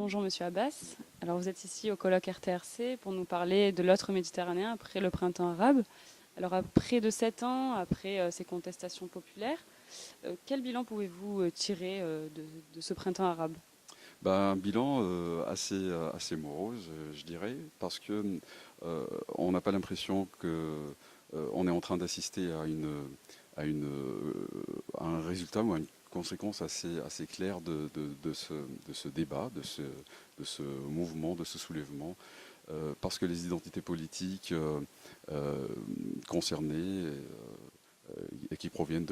Bonjour Monsieur Abbas. Alors vous êtes ici au colloque RTRC pour nous parler de l'autre Méditerranéen après le printemps arabe. Alors après de 7 ans, après ces contestations populaires, quel bilan pouvez-vous tirer de ce printemps arabe? Un bilan assez morose, je dirais, parce que on n'a pas l'impression que on est en train d'assister à un résultat ou à une conséquence assez claire de ce débat, de ce mouvement, de ce soulèvement, parce que les identités politiques concernées et qui proviennent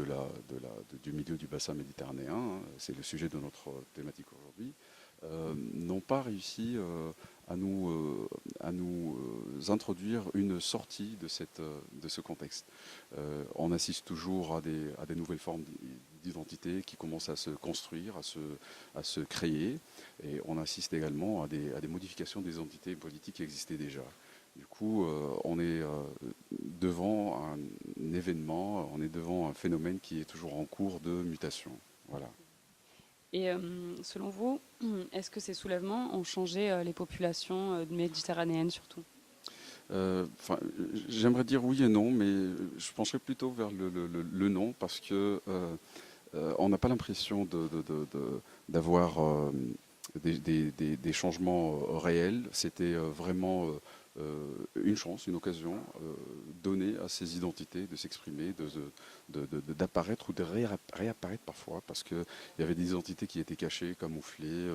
du milieu du bassin méditerranéen, hein, c'est le sujet de notre thématique aujourd'hui, n'ont pas réussi à nous introduire une sortie de ce contexte. On assiste toujours à des nouvelles formes d'identité qui commencent à se construire, à se créer, et on assiste également à des modifications des identités politiques qui existaient déjà. Du coup, on est devant un événement, on est devant un phénomène qui est toujours en cours de mutation. Voilà. Et selon vous, est-ce que ces soulèvements ont changé les populations méditerranéennes surtout? Enfin, j'aimerais dire oui et non, mais je pencherais plutôt vers le non parce que on n'a pas l'impression d'avoir des changements réels. C'était vraiment une chance, une occasion donnée à ces identités de s'exprimer, d'apparaître ou de réapparaître parfois, parce qu'il y avait des identités qui étaient cachées, camouflées,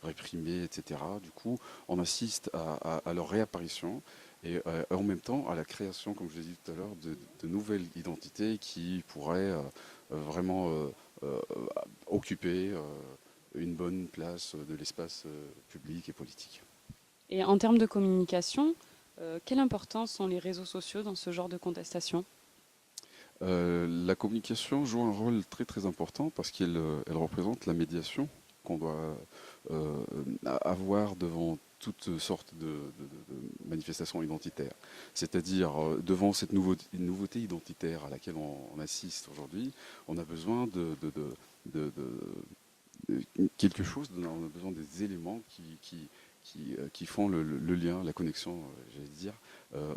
réprimées, etc. Du coup, on assiste à leur réapparition et en même temps à la création, comme je l'ai dit tout à l'heure, de nouvelles identités qui pourraient vraiment euh, occuper une bonne place de l'espace public et politique. Et en termes de communication, quelle importance ont les réseaux sociaux dans ce genre de contestation? La communication joue un rôle très très important parce elle représente la médiation qu'on doit euh, avoir devant toutes sortes de manifestations identitaires. C'est-à-dire devant cette nouveauté identitaire à laquelle on assiste aujourd'hui, on a besoin de- quelque chose, on a besoin des éléments qui font le lien, la connexion, j'allais dire,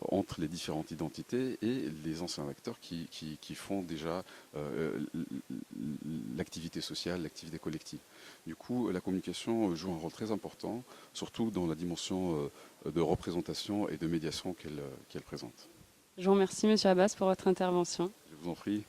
entre les différentes identités et les anciens acteurs qui font déjà l'activité sociale, l'activité collective. Du coup, la communication joue un rôle très important, surtout dans la dimension de représentation et de médiation qu'elle présente. Je vous remercie Monsieur Abbas pour votre intervention. Je vous en prie.